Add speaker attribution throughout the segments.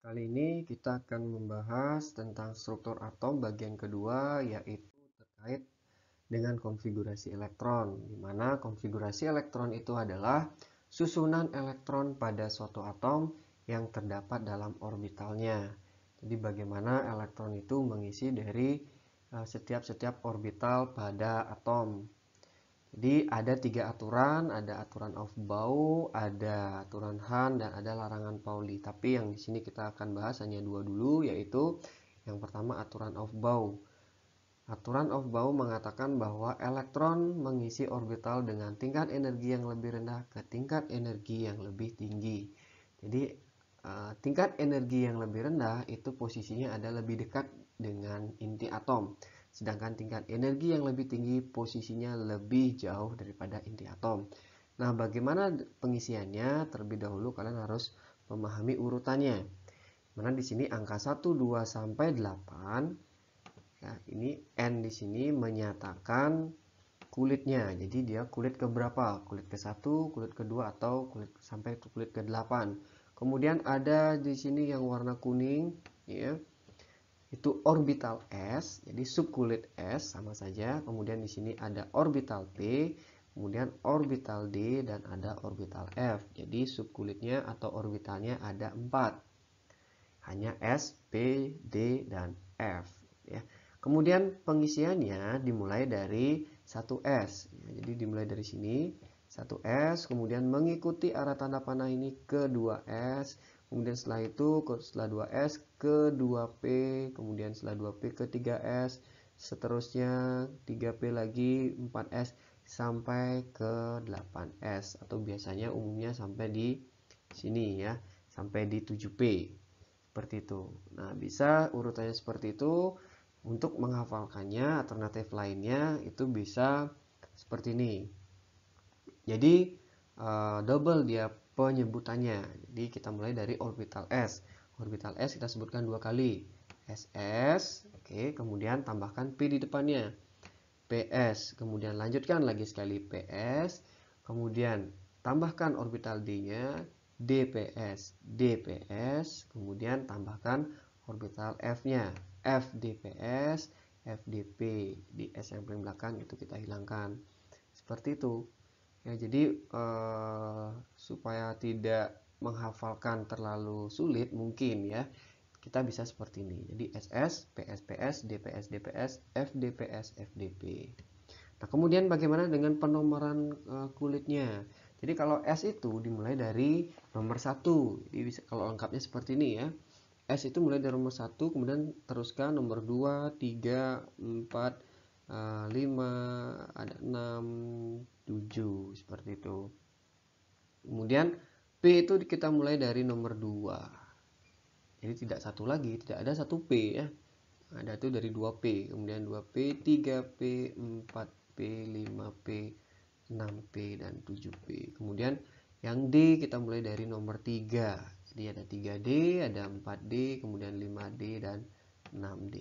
Speaker 1: Kali ini kita akan membahas tentang struktur atom bagian kedua, yaitu terkait dengan konfigurasi elektron, di mana konfigurasi elektron itu adalah susunan elektron pada suatu atom yang terdapat dalam orbitalnya. Jadi bagaimana elektron itu mengisi dari setiap orbital pada atom. Jadi ada 3 aturan, ada aturan Aufbau, ada aturan Hahn, dan ada larangan Pauli. Tapi yang di sini kita akan bahas hanya 2 dulu, yaitu yang pertama aturan Aufbau. Aturan Aufbau mengatakan bahwa elektron mengisi orbital dengan tingkat energi yang lebih rendah ke tingkat energi yang lebih tinggi. Jadi tingkat energi yang lebih rendah itu posisinya ada lebih dekat dengan inti atom. Sedangkan tingkat energi yang lebih tinggi posisinya lebih jauh daripada inti atom. Nah, bagaimana pengisiannya? Terlebih dahulu kalian harus memahami urutannya. Mana di sini angka 1, 2 sampai 8. Ya, ini N di sini menyatakan kulitnya. Jadi dia kulit ke berapa? Kulit ke 1, kulit kedua, atau kulit sampai kulit ke 8. Kemudian ada di sini yang warna kuning, ya. Itu orbital S, jadi subkulit S sama saja. Kemudian di sini ada orbital P, kemudian orbital D, dan ada orbital F. Jadi subkulitnya atau orbitalnya ada 4. Hanya S, P, D, dan F, ya. Kemudian pengisiannya dimulai dari 1S. Ya, jadi dimulai dari sini 1S, kemudian mengikuti arah tanda panah ini ke 2S. Kemudian setelah itu setelah 2S ke 2P, kemudian setelah 2P ke 3S, seterusnya 3P lagi 4S sampai ke 8S, atau biasanya umumnya sampai di sini ya, sampai di 7P. Seperti itu. Nah, bisa urutannya seperti itu. Untuk menghafalkannya, alternatif lainnya itu bisa seperti ini. Jadi double dia penyebutannya. Jadi kita mulai dari orbital S. Orbital S kita sebutkan 2 kali. SS, oke, kemudian tambahkan P di depannya. PS, kemudian lanjutkan lagi sekali PS, kemudian tambahkan orbital D-nya, DPS, DPS, kemudian tambahkan orbital F-nya, FDPS, FDP. Di S yang paling belakang itu kita hilangkan. Seperti itu. Ya, jadi supaya tidak menghafalkan terlalu sulit mungkin ya, kita bisa seperti ini. Jadi SS, PSPS, DPS, DPS, FDPS, FDP. Nah, kemudian bagaimana dengan penomoran kulitnya? Jadi kalau S itu dimulai dari nomor 1. Jadi bisa, kalau lengkapnya seperti ini ya. S itu mulai dari nomor 1, kemudian teruskan nomor 2, 3, 4, 5, ada 6, 7, seperti itu. Kemudian P itu kita mulai dari nomor 2. Jadi tidak satu lagi, tidak ada 1P ya. Ada itu dari 2P, kemudian 2P, 3P, 4P, 5P, 6P, dan 7P. Kemudian yang D kita mulai dari nomor 3. Jadi ada 3D, ada 4D, kemudian 5D, dan 6D.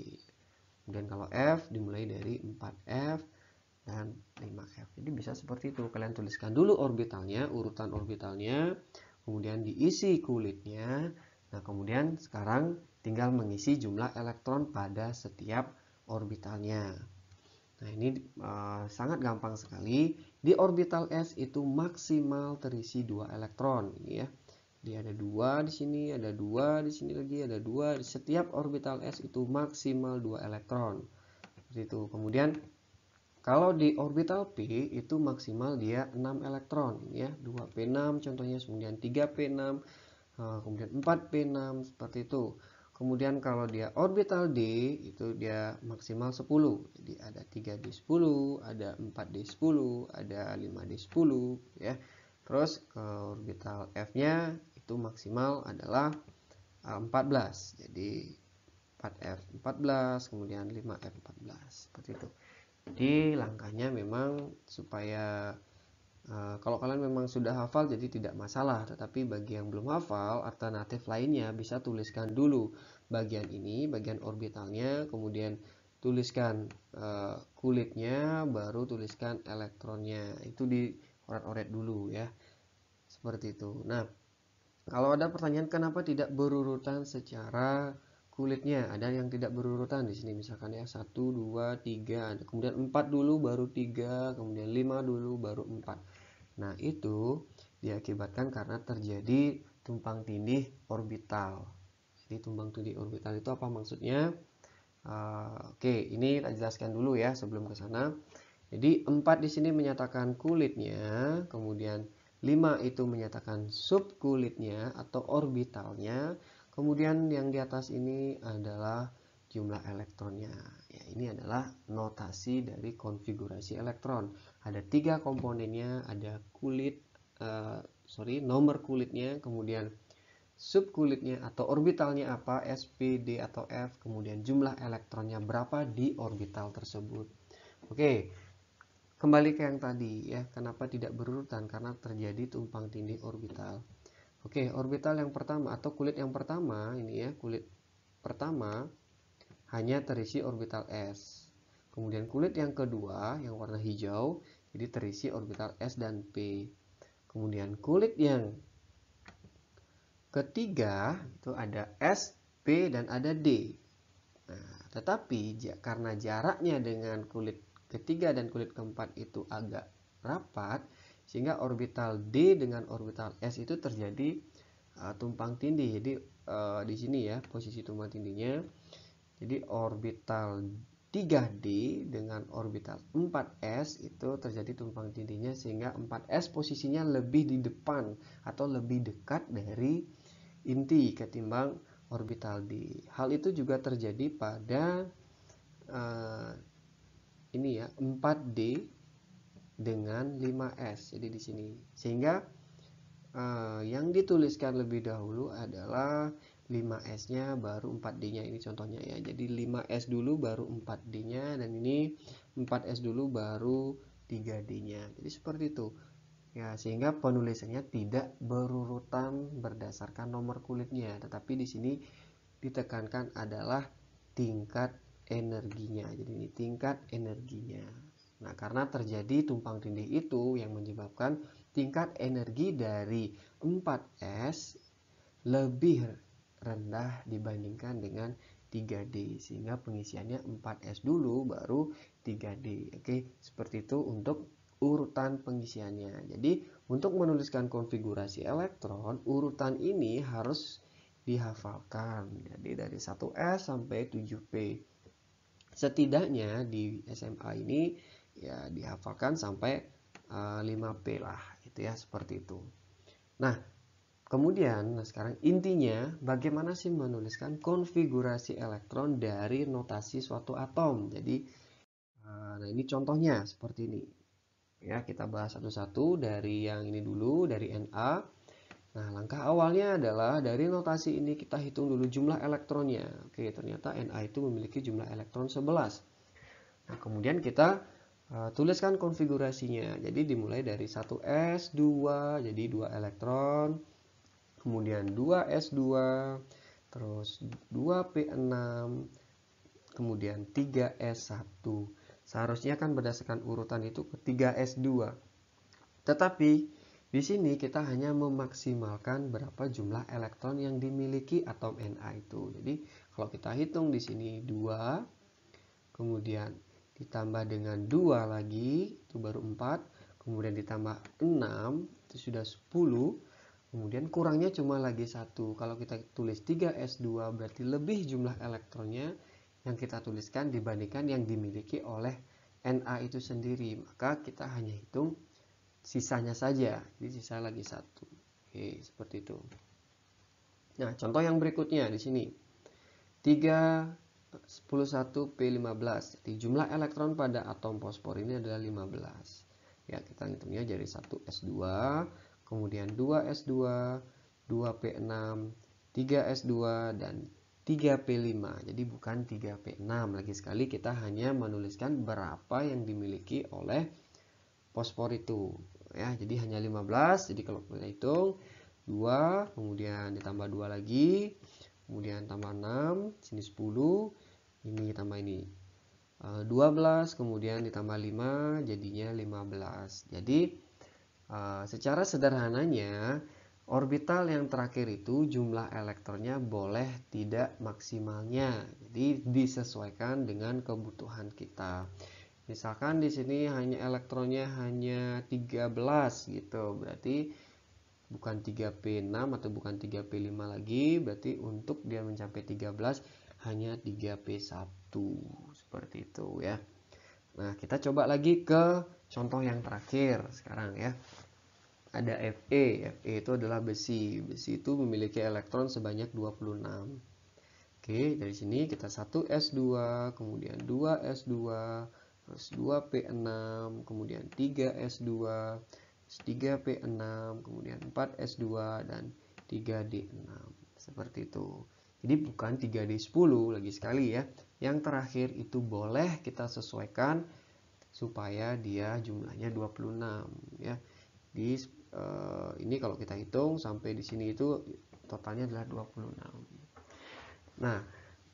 Speaker 1: Kemudian kalau F dimulai dari 4F dan 5F. Jadi bisa seperti itu. Kalian tuliskan dulu orbitalnya, urutan orbitalnya, kemudian diisi kulitnya. Nah, kemudian sekarang tinggal mengisi jumlah elektron pada setiap orbitalnya. Nah, ini sangat gampang sekali. Di orbital S itu maksimal terisi 2 elektron, ini ya. Jadi ada 2 di sini, ada 2 di sini lagi, ada 2. Di setiap orbital S itu maksimal 2 elektron. Seperti itu. Kemudian kalau di orbital P itu maksimal dia 6 elektron, ya. 2P6 contohnya, kemudian 3P6, kemudian 4P6, seperti itu. Kemudian kalau dia orbital D itu dia maksimal 10. Jadi ada 3D10, ada 4D10, ada 5D10 ya. Terus ke orbital F-nya itu maksimal adalah 14. Jadi 4F14, kemudian 5F14, seperti itu. Jadi langkahnya memang supaya kalau kalian memang sudah hafal jadi tidak masalah, tetapi bagi yang belum hafal, alternatif lainnya bisa tuliskan dulu bagian ini, bagian orbitalnya, kemudian tuliskan kulitnya, baru tuliskan elektronnya. Itu di oret-oret dulu ya, seperti itu. Nah, Kalau ada pertanyaan kenapa tidak berurutan secara kulitnya, ada yang tidak berurutan di sini misalkan ya 1, 2, 3, kemudian 4 dulu baru 3, kemudian 5 dulu baru 4. Nah, itu diakibatkan karena terjadi tumpang tindih orbital. Jadi tumpang tindih orbital itu apa maksudnya? Oke, ini kita jelaskan dulu ya sebelum ke sana. Jadi 4 di sini menyatakan kulitnya, kemudian 5 itu menyatakan subkulitnya atau orbitalnya, kemudian yang di atas ini adalah jumlah elektronnya. Ya, ini adalah notasi dari konfigurasi elektron. Ada 3 komponennya, ada kulit, nomor kulitnya, kemudian subkulitnya atau orbitalnya apa, S, P, D atau F, kemudian jumlah elektronnya berapa di orbital tersebut. Oke. Kembali ke yang tadi ya, kenapa tidak berurutan? Karena terjadi tumpang tindih orbital. Oke, orbital yang pertama atau kulit yang pertama ini ya, kulit pertama hanya terisi orbital S. Kemudian kulit yang kedua yang warna hijau jadi terisi orbital S dan P. Kemudian kulit yang ketiga itu ada S, P dan ada D. Nah, tetapi karena jaraknya dengan kulit ketiga dan kulit keempat itu agak rapat, sehingga orbital D dengan orbital S itu terjadi tumpang tindih. Jadi di sini ya posisi tumpang tindihnya. Jadi orbital 3D dengan orbital 4S itu terjadi tumpang tindihnya sehingga 4S posisinya lebih di depan atau lebih dekat dari inti ketimbang orbital D. Hal itu juga terjadi pada ini ya 4D dengan 5S. Jadi di sini sehingga yang dituliskan lebih dahulu adalah 5S-nya baru 4D-nya. Ini contohnya ya. Jadi 5S dulu baru 4D-nya dan ini 4S dulu baru 3D-nya. Jadi seperti itu. Ya, sehingga penulisannya tidak berurutan berdasarkan nomor kulitnya, tetapi di sini ditekankan adalah tingkat energinya. Jadi ini tingkat energinya. Nah, karena terjadi tumpang tindih itu yang menyebabkan tingkat energi dari 4S lebih rendah dibandingkan dengan 3D sehingga pengisiannya 4S dulu baru 3D. Oke, seperti itu untuk urutan pengisiannya. Jadi, untuk menuliskan konfigurasi elektron, urutan ini harus dihafalkan. Jadi dari 1S sampai 7P. Setidaknya di SMA ini ya dihafalkan sampai 5P lah, gitu ya, seperti itu. Nah, kemudian sekarang intinya bagaimana sih menuliskan konfigurasi elektron dari notasi suatu atom. Jadi nah ini contohnya seperti ini. Ya, kita bahas satu-satu dari yang ini dulu, dari Na. Nah, langkah awalnya adalah dari notasi ini kita hitung dulu jumlah elektronnya. Oke, ternyata Na itu memiliki jumlah elektron 11. Nah, kemudian kita tuliskan konfigurasinya. Jadi dimulai dari 1s, 2, jadi 2 elektron. Kemudian 2s2, terus 2p6, kemudian 3s1. Seharusnya kan berdasarkan urutan itu ke 3s2. Tetapi di sini kita hanya memaksimalkan berapa jumlah elektron yang dimiliki atom Na itu. Jadi kalau kita hitung di sini 2, kemudian ditambah dengan 2 lagi, itu baru 4, kemudian ditambah 6, itu sudah 10, kemudian kurangnya cuma lagi 1. Kalau kita tulis 3s2 berarti lebih jumlah elektronnya yang kita tuliskan dibandingkan yang dimiliki oleh Na itu sendiri. Maka kita hanya hitung sisanya saja, jadi sisa lagi 1. Oke, seperti itu. Nah, contoh yang berikutnya di sini 311P15. Jadi jumlah elektron pada atom fosfor ini adalah 15. Ya, kita hitungnya jadi 1s2, kemudian 2s2, 2p6, 3s2 dan 3p5. Jadi bukan 3p6. Lagi sekali kita hanya menuliskan berapa yang dimiliki oleh fosfor itu. Ya, jadi hanya 15. Jadi kalau kita hitung 2, kemudian ditambah 2 lagi, kemudian tambah 6, sini 10, ini tambah ini 12, kemudian ditambah 5, jadinya 15. Jadi secara sederhananya Orbital yang terakhir itu jumlah elektronnya boleh tidak maksimalnya. Jadi disesuaikan dengan kebutuhan kita. Misalkan di sini hanya elektronnya hanya 13 gitu. Berarti bukan 3p6 atau bukan 3p5 lagi. Berarti untuk dia mencapai 13 hanya 3p1. Seperti itu ya. Nah, kita coba lagi ke contoh yang terakhir sekarang ya. Ada Fe. Fe itu adalah besi. Besi itu memiliki elektron sebanyak 26. Oke, dari sini kita 1s2, kemudian 2s2, terus 2p6, kemudian 3s2, 3p6, kemudian 4s2 dan 3d6. Seperti itu. Jadi bukan 3d10 lagi sekali ya. Yang terakhir itu boleh kita sesuaikan supaya dia jumlahnya 26 ya. Ini kalau kita hitung sampai di sini itu totalnya adalah 26. Nah,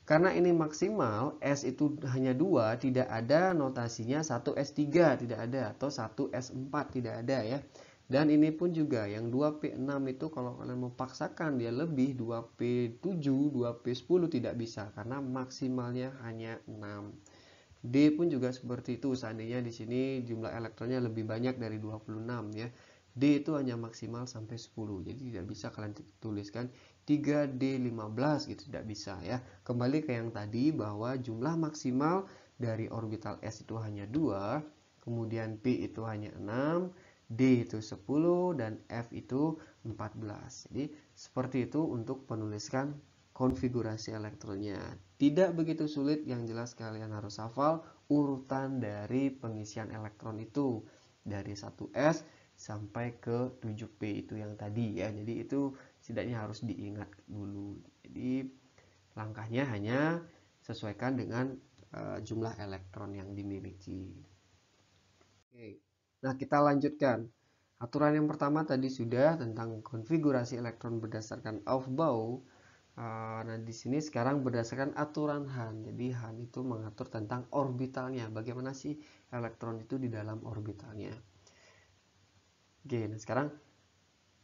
Speaker 1: karena ini maksimal, S itu hanya 2, tidak ada notasinya 1S3, tidak ada, atau 1S4, tidak ada ya. Dan ini pun juga, yang 2P6 itu kalau kalian mau paksakan dia lebih, 2P7, 2P10 tidak bisa, karena maksimalnya hanya 6. D pun juga seperti itu, seandainya di sini jumlah elektronnya lebih banyak dari 26 ya. D itu hanya maksimal sampai 10, jadi tidak bisa kalian tuliskan 3D15 gitu, tidak bisa ya. Kembali ke yang tadi bahwa jumlah maksimal dari orbital S itu hanya 2, kemudian P itu hanya 6, D itu 10, dan F itu 14. Jadi seperti itu untuk penuliskan konfigurasi elektronnya. Tidak begitu sulit, yang jelas kalian harus hafal urutan dari pengisian elektron itu dari 1S sampai ke 7P itu yang tadi ya. Jadi itu setidaknya harus diingat dulu. Jadi langkahnya hanya sesuaikan dengan jumlah elektron yang dimiliki. Oke. Nah, kita lanjutkan. Aturan yang pertama tadi sudah tentang konfigurasi elektron berdasarkan Aufbau. Nah, di sini sekarang berdasarkan aturan Hahn. Jadi Hahn itu mengatur tentang orbitalnya. Bagaimana sih elektron itu di dalam orbitalnya? Oke, nah sekarang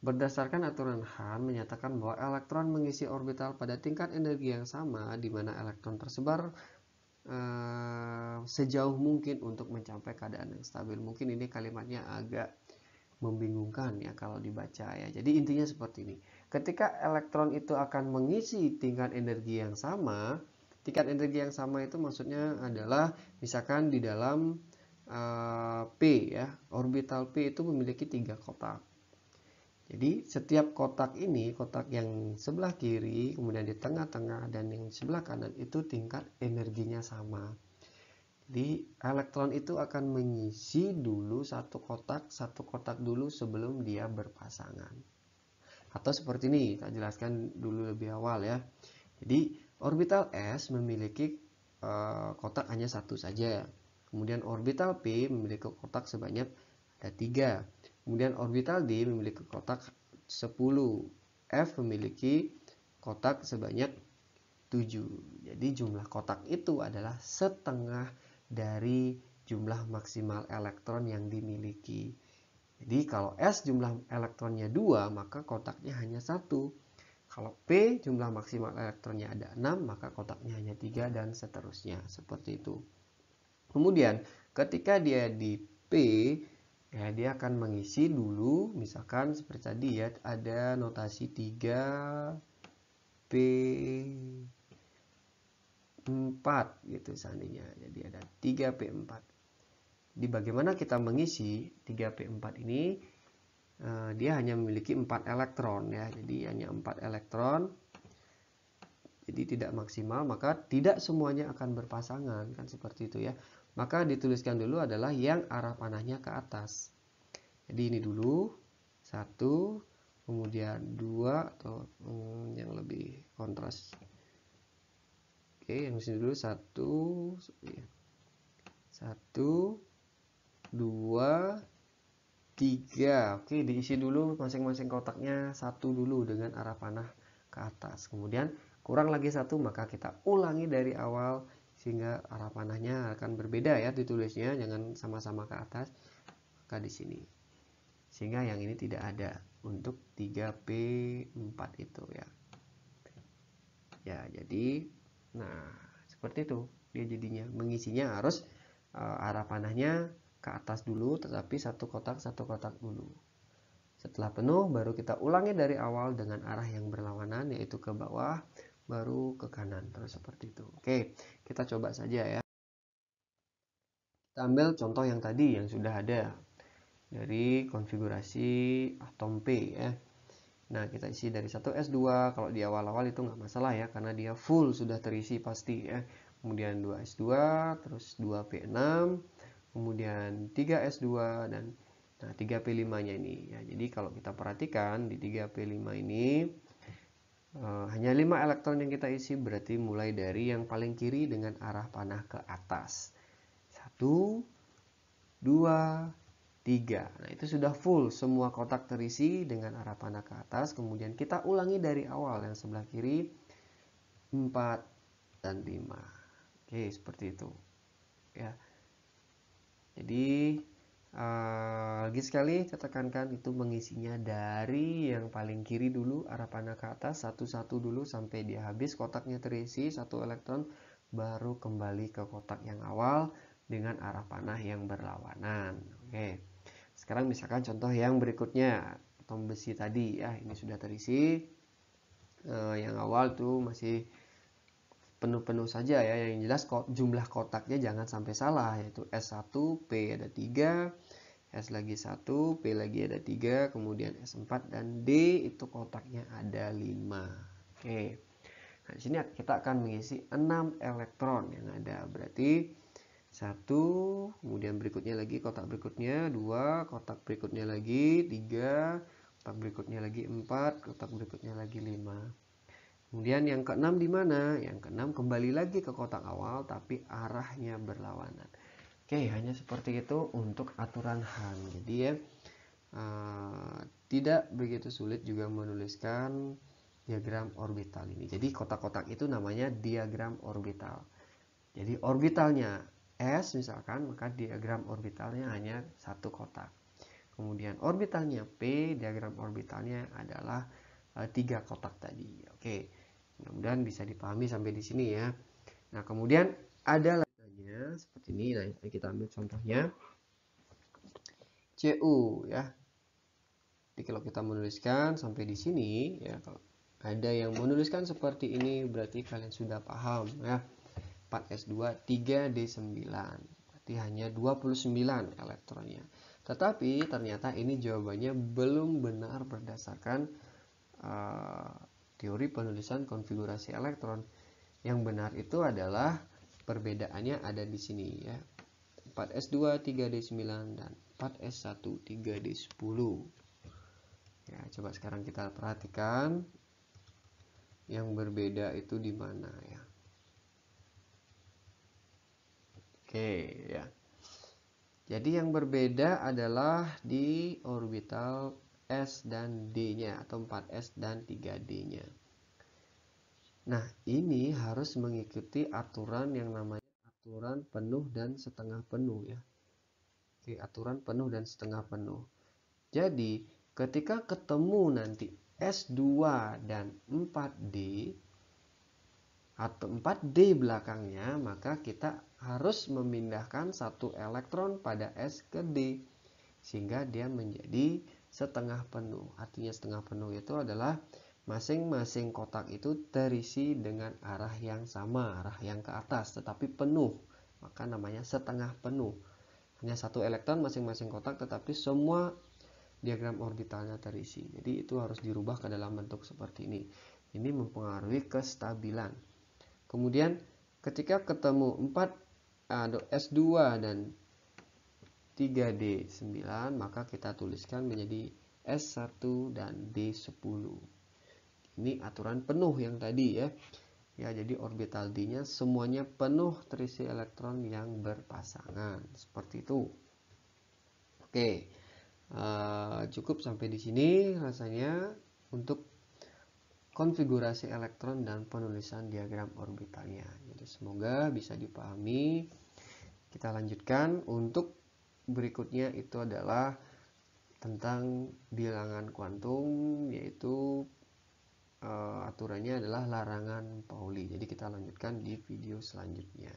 Speaker 1: berdasarkan aturan Hahn menyatakan bahwa elektron mengisi orbital pada tingkat energi yang sama, di mana elektron tersebar sejauh mungkin untuk mencapai keadaan yang stabil. Mungkin ini kalimatnya agak membingungkan ya kalau dibaca ya. Jadi intinya seperti ini. Ketika elektron itu akan mengisi tingkat energi yang sama, tingkat energi yang sama itu maksudnya adalah misalkan di dalam P ya, orbital P itu memiliki 3 kotak. Jadi setiap kotak ini, kotak yang sebelah kiri, kemudian di tengah-tengah, dan yang sebelah kanan itu tingkat energinya sama. Jadi elektron itu akan mengisi dulu satu kotak dulu sebelum dia berpasangan. Atau seperti ini, kita jelaskan dulu lebih awal ya. Jadi orbital S memiliki kotak hanya satu saja. Kemudian orbital P memiliki kotak sebanyak ada 3. Kemudian orbital D memiliki kotak 10. F memiliki kotak sebanyak 7. Jadi jumlah kotak itu adalah setengah dari jumlah maksimal elektron yang dimiliki. Jadi kalau S jumlah elektronnya 2, maka kotaknya hanya 1. Kalau P jumlah maksimal elektronnya ada 6, maka kotaknya hanya 3 dan seterusnya. Seperti itu. Kemudian ketika dia di P, ya dia akan mengisi dulu, misalkan seperti tadi ya, ada notasi 3P4 gitu seandainya. Jadi ada 3P4. Di bagaimana kita mengisi 3P4 ini, dia hanya memiliki 4 elektron ya. Jadi hanya 4 elektron. Jadi tidak maksimal, maka tidak semuanya akan berpasangan kan, seperti itu ya. Maka dituliskan dulu adalah yang arah panahnya ke atas. Jadi ini dulu 1, kemudian 2, atau yang lebih kontras. Oke, yang sini dulu 1, 2, 3. Oke, diisi dulu masing-masing kotaknya 1 dulu dengan arah panah ke atas. Kemudian kurang lagi 1, maka kita ulangi dari awal sehingga arah panahnya akan berbeda ya ditulisnya, jangan sama-sama ke atas. Maka di sini. sehingga yang ini tidak ada untuk 3p4 itu ya. Ya, jadi nah seperti itu dia jadinya. Mengisinya harus arah panahnya ke atas dulu, tetapi satu kotak dulu. Setelah penuh baru kita ulangi dari awal dengan arah yang berlawanan, yaitu ke bawah baru ke kanan, terus seperti itu. Oke, kita coba saja ya. Kita ambil contoh yang tadi yang sudah ada dari konfigurasi atom P ya. Nah, kita isi dari 1s2. Kalau di awal-awal itu nggak masalah ya, karena dia full sudah terisi pasti ya. Kemudian 2s2, terus 2p6, kemudian 3s2 dan 3p5-nya ini ya. Jadi kalau kita perhatikan di 3p5 ini hanya 5 elektron yang kita isi, berarti mulai dari yang paling kiri dengan arah panah ke atas. 1, 2, 3. Nah, itu sudah full semua kotak terisi dengan arah panah ke atas. Kemudian kita ulangi dari awal yang sebelah kiri 4 dan 5. Oke, seperti itu. Ya. Jadi lagi sekali saya tekankan itu mengisinya dari yang paling kiri dulu arah panah ke atas satu-satu dulu sampai dia habis kotaknya terisi 1 elektron, baru kembali ke kotak yang awal dengan arah panah yang berlawanan. Oke. Sekarang misalkan contoh yang berikutnya, atom besi tadi ya, ini sudah terisi. Yang awal tuh masih penuh-penuh saja ya, yang jelas jumlah kotaknya jangan sampai salah, yaitu S1, P ada 3, S lagi 1, P lagi ada 3, kemudian S4 dan D itu kotaknya ada 5. Oke. Nah, di sini kita akan mengisi 6 elektron yang ada. Berarti 1, kemudian berikutnya lagi kotak berikutnya 2, kotak berikutnya lagi 3, kotak berikutnya lagi 4, kotak berikutnya lagi 5. Kemudian yang keenam di mana? Yang keenam kembali lagi ke kotak awal tapi arahnya berlawanan. Oke, hanya seperti itu untuk aturan Han. Jadi ya tidak begitu sulit juga menuliskan diagram orbital ini. Jadi kotak-kotak itu namanya diagram orbital. Jadi orbitalnya S misalkan, maka diagram orbitalnya hanya satu kotak. Kemudian orbitalnya P, diagram orbitalnya adalah 3 kotak tadi. Oke. Mudah-mudahan bisa dipahami sampai di sini ya. Nah, kemudian ada lainnya seperti ini. Nah, kita ambil contohnya CU ya. Jadi kalau kita menuliskan sampai di sini ya, kalau ada yang menuliskan seperti ini berarti kalian sudah paham ya. 4s2 3d9. Berarti hanya 29 elektronnya. Tetapi ternyata ini jawabannya belum benar berdasarkan teori penulisan konfigurasi elektron. Yang benar itu adalah perbedaannya ada di sini ya. 4s2 3d9 dan 4s1 3d10. Ya, coba sekarang kita perhatikan yang berbeda itu di mana ya. Oke ya. Jadi yang berbeda adalah di orbital S dan D-nya atau 4s dan 3d-nya. Nah, ini harus mengikuti aturan yang namanya aturan penuh dan setengah penuh ya. Oke, aturan penuh dan setengah penuh. Jadi, ketika ketemu nanti S2 dan 4D atau 4D belakangnya, maka kita harus memindahkan satu elektron pada S ke D sehingga dia menjadi setengah penuh. Artinya setengah penuh itu adalah masing-masing kotak itu terisi dengan arah yang sama, arah yang ke atas tetapi penuh. Maka namanya setengah penuh. Hanya satu elektron masing-masing kotak tetapi semua diagram orbitalnya terisi. Jadi itu harus dirubah ke dalam bentuk seperti ini. Ini mempengaruhi kestabilan. Kemudian ketika ketemu 4 S2 dan 3D9, maka kita tuliskan menjadi S1 dan D10. Ini aturan penuh yang tadi ya. Ya, jadi orbital D-nya semuanya penuh terisi elektron yang berpasangan. Seperti itu. Oke. Cukup sampai di sini rasanya untuk konfigurasi elektron dan penulisan diagram orbitalnya. Jadi semoga bisa dipahami. Kita lanjutkan untuk berikutnya itu adalah tentang bilangan kuantum, yaitu aturannya adalah larangan Pauli. Jadi kita lanjutkan di video selanjutnya.